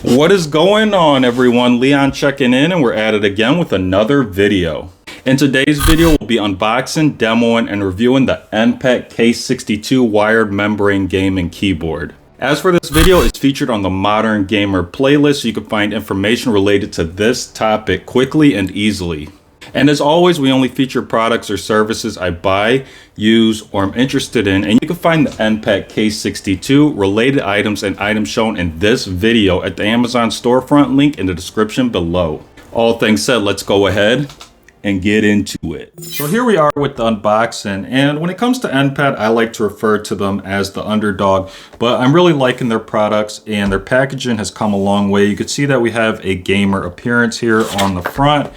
What is going on, everyone? Leon checking in, and we're at it again with another video. In today's video, we'll be unboxing, demoing, and reviewing the NPET K62 wired membrane gaming keyboard. As for this video, it's featured on the Modern Gamer playlist, so you can find information related to this topic quickly and easily. And as always, we only feature products or services I buy, use, or am interested in, and you can find the NPET K62 related items and items shown in this video at the Amazon storefront link in the description below. All things said, let's go ahead and get into it. So here we are with the unboxing, and when it comes to NPET, I like to refer to them as the underdog, but I'm really liking their products, and their packaging has come a long way. You can see that we have a gamer appearance here on the front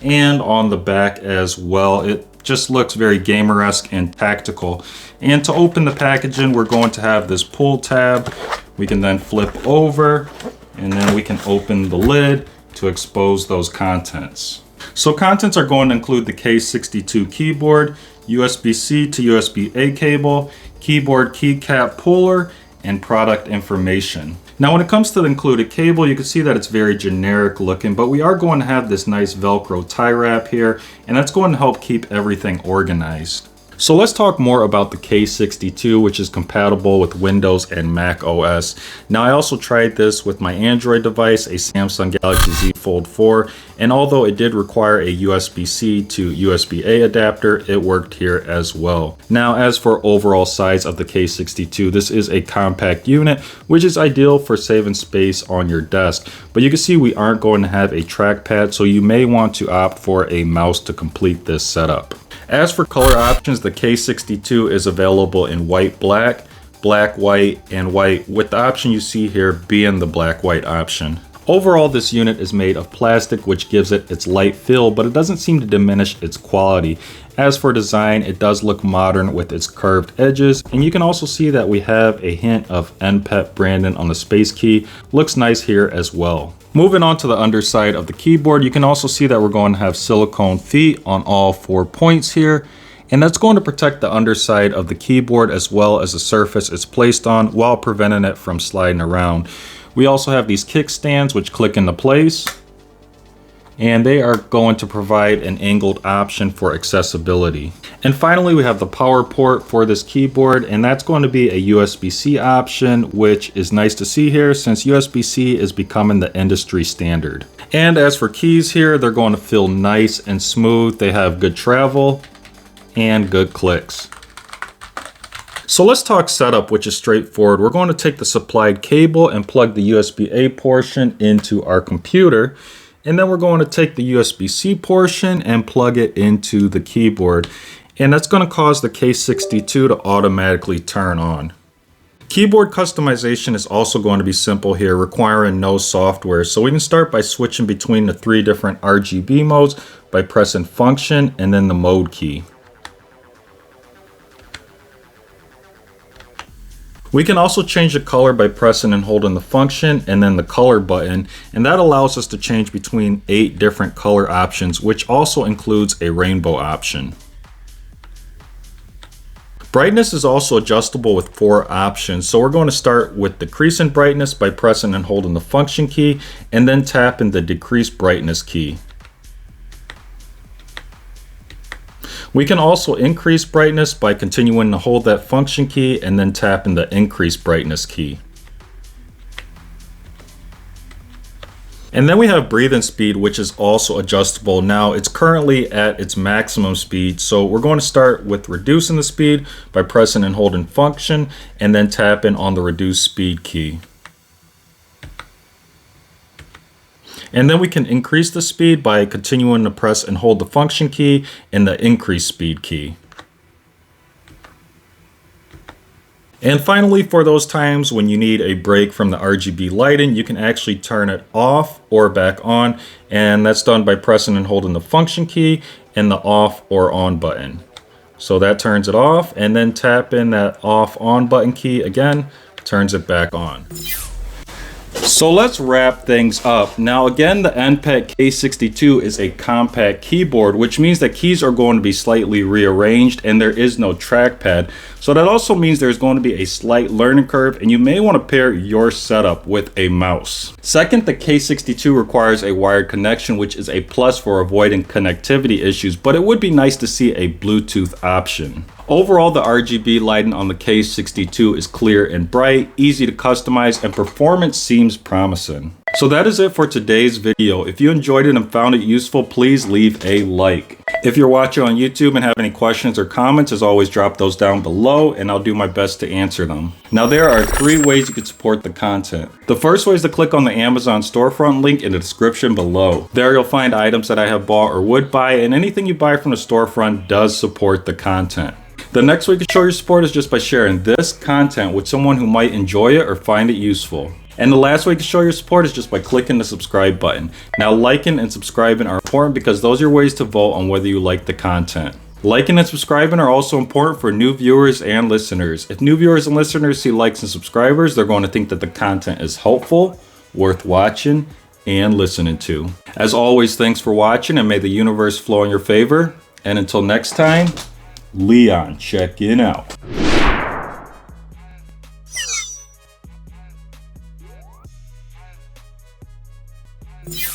and on the back as well. It just looks very gamer-esque and tactical. And to open the packaging, we're going to have this pull tab. We can then flip over, and then we can open the lid to expose those contents. So contents are going to include the K62 keyboard, USB-C to USB-A cable, keyboard keycap puller, and product information. Now when it comes to the included cable, you can see that it's very generic looking, but we are going to have this nice Velcro tie wrap here, and that's going to help keep everything organized. So let's talk more about the K62, which is compatible with Windows and Mac OS. Now I also tried this with my Android device, a Samsung Galaxy Z Fold 4, and although it did require a USB-C to USB-A adapter, it worked here as well. Now as for overall size of the K62, this is a compact unit, which is ideal for saving space on your desk. But you can see we aren't going to have a trackpad, so you may want to opt for a mouse to complete this setup. As for color options, the K62 is available in white, black, white, and white, with the option you see here being the black-white option. Overall, this unit is made of plastic, which gives it its light feel, but it doesn't seem to diminish its quality. As for design, it does look modern with its curved edges, and you can also see that we have a hint of NPET branding on the space key. Looks nice here as well. Moving on to the underside of the keyboard, you can also see that we're going to have silicone feet on all 4 points here, and that's going to protect the underside of the keyboard as well as the surface it's placed on while preventing it from sliding around. We also have these kickstands which click into place, and they are going to provide an angled option for accessibility. And finally, we have the power port for this keyboard, and that's going to be a USB-C option, which is nice to see here since USB-C is becoming the industry standard. And as for keys here, they're going to feel nice and smooth. They have good travel and good clicks. So let's talk setup, which is straightforward. We're going to take the supplied cable and plug the USB-A portion into our computer. And then we're going to take the USB-C portion and plug it into the keyboard. And that's going to cause the K62 to automatically turn on. Keyboard customization is also going to be simple here, requiring no software. So we can start by switching between the 3 different RGB modes by pressing function and then the mode key. We can also change the color by pressing and holding the function and then the color button, and that allows us to change between 8 different color options, which also includes a rainbow option. Brightness is also adjustable with 4 options, so we're going to start with decreasing brightness by pressing and holding the function key and then tapping the decrease brightness key. We can also increase brightness by continuing to hold that function key and then tapping the increase brightness key. And then we have breathing speed, which is also adjustable. Now it's currently at its maximum speed, so we're going to start with reducing the speed by pressing and holding function and then tapping on the reduce speed key. And then we can increase the speed by continuing to press and hold the function key and the increase speed key. And finally, for those times when you need a break from the RGB lighting, you can actually turn it off or back on, and that's done by pressing and holding the function key and the off or on button. So that turns it off, and then tapping that off on button key again turns it back on. So let's wrap things up. Now again, the NPET K62 is a compact keyboard, which means that keys are going to be slightly rearranged and there is no trackpad. So that also means there's going to be a slight learning curve and you may want to pair your setup with a mouse. Second, the K62 requires a wired connection, which is a plus for avoiding connectivity issues, but it would be nice to see a Bluetooth option. Overall, the RGB lighting on the K62 is clear and bright, easy to customize, and performance seems promising. So that is it for today's video. If you enjoyed it and found it useful, please leave a like. If you're watching on YouTube and have any questions or comments, as always, drop those down below and I'll do my best to answer them. Now, there are 3 ways you can support the content. The first way is to click on the Amazon storefront link in the description below. There you'll find items that I have bought or would buy, and anything you buy from the storefront does support the content. The next way you can show your support is just by sharing this content with someone who might enjoy it or find it useful. And the last way you can show your support is just by clicking the subscribe button. Now, liking and subscribing are important because those are your ways to vote on whether you like the content. Liking and subscribing are also important for new viewers and listeners. If new viewers and listeners see likes and subscribers, they're going to think that the content is helpful, worth watching, and listening to. As always, thanks for watching and may the universe flow in your favor. And until next time, Leon checking out. You